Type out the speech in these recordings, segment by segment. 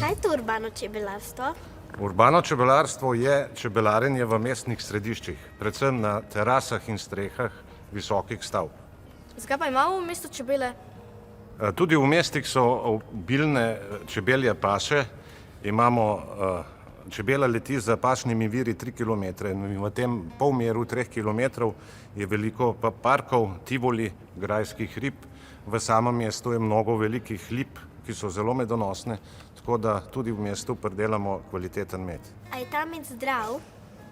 Kaj je to urbano čebelarstvo? Urbano čebelarstvo je čebelarjenje v mestnih središčih, predvsem na terasah in strehah visokih stavb. Zakaj pa imamo v mestu čebele? Tudi v mestih so obilne čebelje paše, imamo čebela leti za pašnimi viri 3 km in v tem polmeru 3 km je veliko parkov, tivoli, grajskih rib. V samem mestu je mnogo velikih lip, ki so zelo medonosne, tako da tudi v mestu pridelamo kvaliteten med. A je ta med zdrav?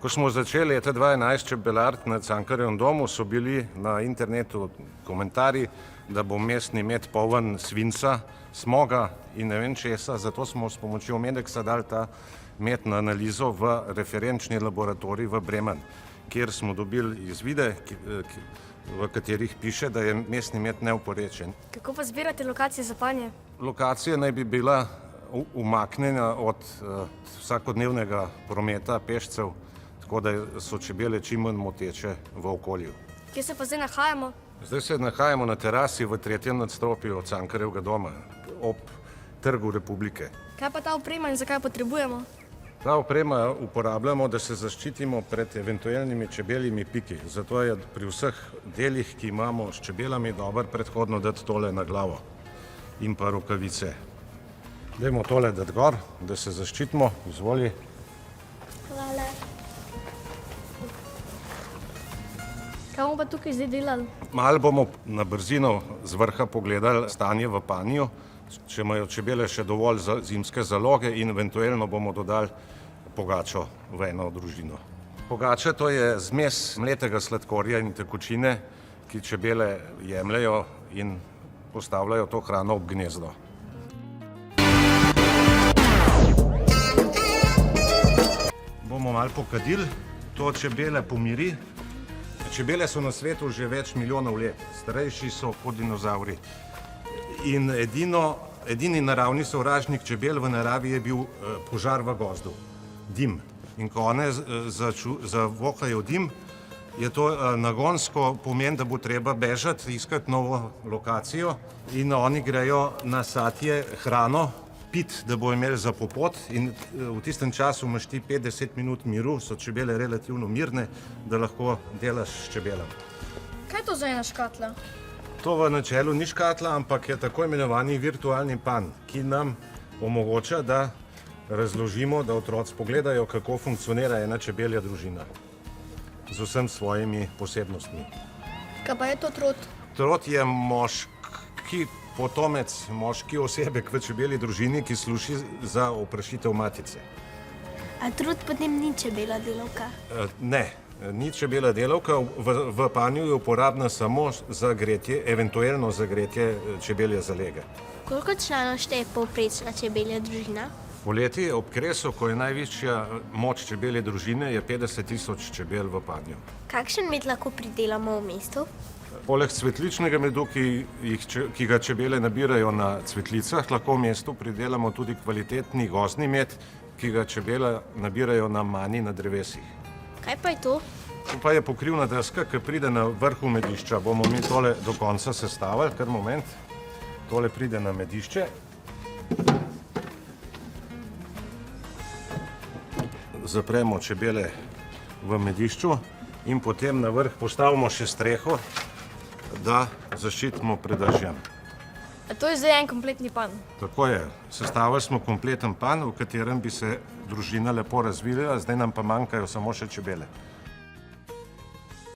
Ko smo začeli leta 2011 čebelariti na Cankarjevem domu, so bili na internetu komentarji, da bo mestni med poln svinca, smoga in ne vem česa, zato smo s pomočjo Medeksa dali ta med na analizo v referenčni laboratorij v Bremen, kjer smo dobili izvide, v katerih piše, da je mestni med neoporečen. Kako pa zbirate lokacije za panje? Lokacija naj bi bila umaknjena od vsakodnevnega prometa pešcev, tako da so čebele čim manj moteče v okolju. Kje se pa zdaj nahajamo? Zdaj se nahajamo na terasi v 3. nadstropju Cankarjevega doma, ob Trgu Republike. Kaj pa ta oprema in zakaj potrebujemo? Ta oprema uporabljamo, da se zaščitimo pred eventualnimi čebeljimi piki. Zato je pri vseh delih, ki imamo s čebelami, dobro predhodno dati tole na glavo in pa rokavice. Dajmo tole dati gor, da se zaščitimo. Izvoli. Hvala. Kaj bomo pa tukaj zdaj delali? Malo bomo na brzino z vrha pogledali stanje v panju, če imajo čebele še dovolj zimske zaloge in eventualno bomo dodali pogačo v eno družino. Pogača to je zmes mletega sladkorja in tekočine, ki čebele jemljejo in postavljajo to hrano ob gnezdo. Bomo malo pokadili, to čebele pomiri. Čebele so na svetu že več milijonov let, starejši so kot dinozavri. In edini naravni sovražnik čebel v naravi je bil požar v gozdu, dim. In ko one zavohajo dim, je to nagonsko pomeni, da bo treba bežati, iskati novo lokacijo in oni grejo na satje hrano, pit, da bo imeli za popot in v tistem času imaš ti 5-10 minut miru, so čebele relativno mirne, da lahko delaš s čebelami. Kaj je to za ena škatla? To v načelu ni škatla, ampak je tako imenovani virtualni pan, ki nam omogoča, da razložimo, da otroci pogledajo, kako funkcionira ena čebelja družina z vsem svojimi posebnostmi. Kaj pa je to trod? Trod je moški potomec, moški osebek v čebelji družini, ki služi za oprašitev matice. A trud potem ni čebela delavka? Ne. Ni čebela delavka, v panju je uporabna samo za gretje, eventualno za gretje čebelje zalega. Koliko članov šteje povprečna čebelja družina? Poleti ob kresu, ko je največja moč čebelje družine, je 50 000 čebel v panju. Kakšen med lahko pridelamo v mestu? Poleg cvetličnega medu, ki ga čebele nabirajo na cvetlicah, lahko v mestu pridelamo tudi kvalitetni gozdni med, ki ga čebele nabirajo na mani na drevesih. Kaj pa je to? To pa je pokrivna deska, ki pride na vrhu medišča. Bomo mi tole do konca sestavili, kar moment. Tole pride na medišče. Zapremo čebele v medišču in potem na vrh postavimo še streho, da zaščitimo pred dežjem. A to je zdaj en kompletni pan? Tako je. Sestavili smo kompleten pan, v katerem bi se družina lepo razvila, zdaj nam pa manjkajo samo še čebele.